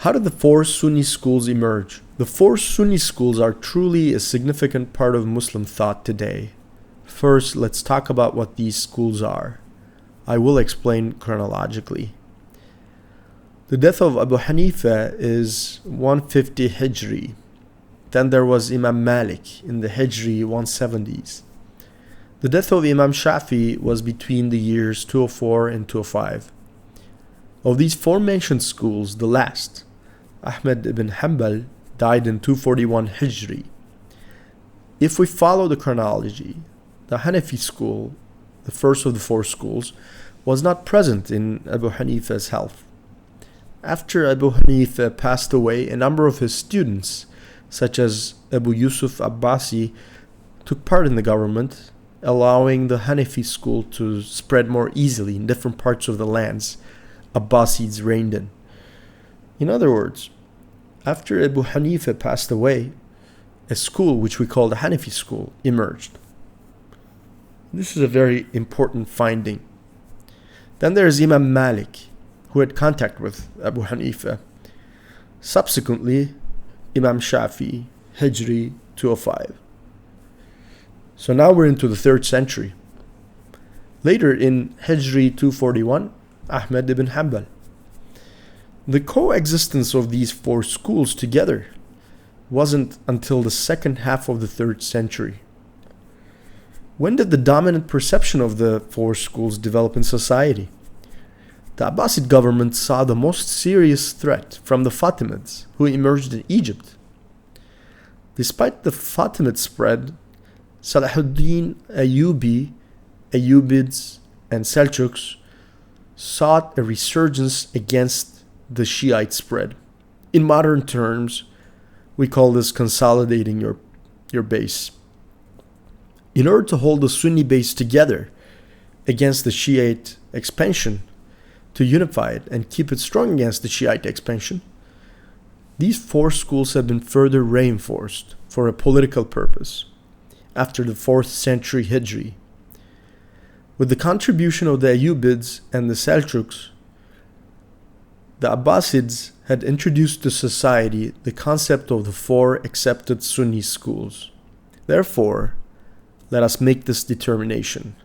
How did the four Sunni schools emerge? The four Sunni schools are truly a significant part of Muslim thought today. First, let's talk about what these schools are. I will explain chronologically. The death of Abu Hanifa is 150 Hijri. Then there was Imam Malik in the Hijri 170s. The death of Imam Shafi was between the years 204 and 205. Of these four-mentioned schools, the last, Ahmet Ibn Hanbal, died in 241 Hijri. If we follow the chronology, the Hanafi school, the first of the four schools, was not present in Abu Hanifa's health. After Abu Hanifa passed away, a number of his students, such as Abu Yusuf Abbasi, took part in the government, allowing the Hanafi school to spread more easily in different parts of the lands Abbasids reigned in. In other words, after Abu Hanifa passed away, a school which we call the Hanafi school emerged. This is a very important finding. Then there is Imam Malik, who had contact with Abu Hanifa. Subsequently, Imam Shafi Hijri 205. So now we're into the 3rd century. Later in Hijri 241, Ahmed ibn Hanbal. The coexistence of these four schools together wasn't until the second half of the 3rd century. When did the dominant perception of the four schools develop in society? The Abbasid government saw the most serious threat from the Fatimids, who emerged in Egypt. Despite the Fatimid spread, Salahudin Ayyubi, Ayyubids and Seljuks sought a resurgence against the Shiite spread. In modern terms, we call this consolidating your base. In order to hold the Sunni base together against the Shiite expansion, to unify it and keep it strong against the Shiite expansion, these four schools have been further reinforced for a political purpose after the 4th century Hijri. With the contribution of the Ayyubids and the Seljuks, the Abbasids had introduced to society the concept of the four accepted Sunni schools. Therefore, let us make this determination.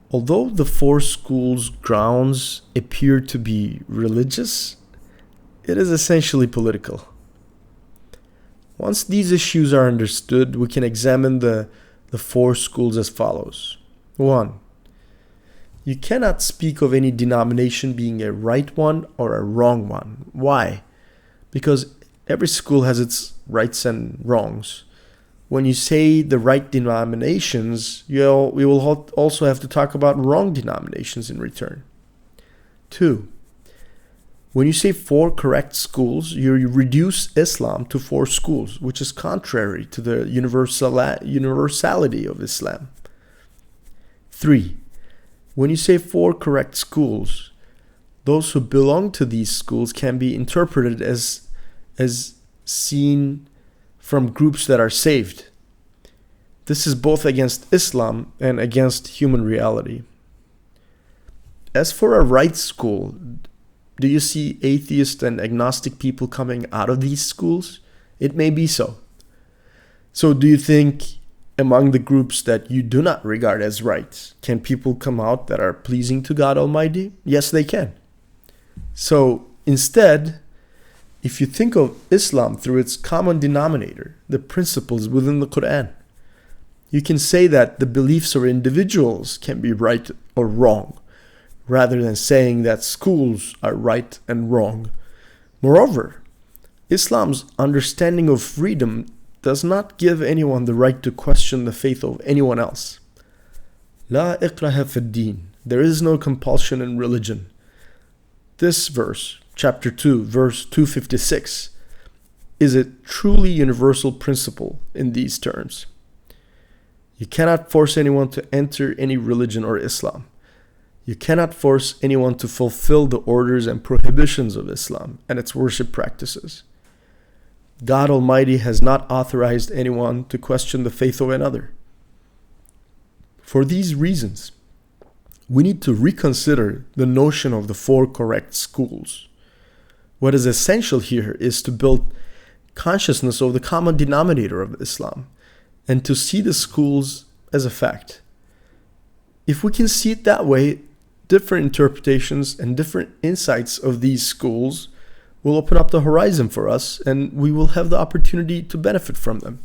Although the four schools' grounds appear to be religious, it is essentially political. Once these issues are understood, we can examine the four schools as follows. 1. You cannot speak of any denomination being a right one or a wrong one. Why? Because every school has its rights and wrongs. When you say the right denominations, we will also have to talk about wrong denominations in return. 2. When you say four correct schools, you reduce Islam to four schools, which is contrary to the universality of Islam. 3. When you say four correct schools, those who belong to these schools can be interpreted as seen from groups that are saved. This is both against Islam and against human reality. As for a right school, do you see atheist and agnostic people coming out of these schools? It may be so. So do you think among the groups that you do not regard as right, can people come out that are pleasing to God Almighty? Yes, they can. So instead, if you think of Islam through its common denominator, the principles within the Quran, you can say that the beliefs of individuals can be right or wrong, rather than saying that schools are right and wrong. Moreover, Islam's understanding of freedom does not give anyone the right to question the faith of anyone else. La ikraha fi din. There is no compulsion in religion. This verse, chapter 2, verse 256, is a truly universal principle in these terms. You cannot force anyone to enter any religion or Islam. You cannot force anyone to fulfill the orders and prohibitions of Islam and its worship practices. God Almighty has not authorized anyone to question the faith of another. For these reasons, we need to reconsider the notion of the four correct schools. What is essential here is to build consciousness of the common denominator of Islam and to see the schools as a fact. If we can see it that way, different interpretations and different insights of these schools will open up the horizon for us, and we will have the opportunity to benefit from them.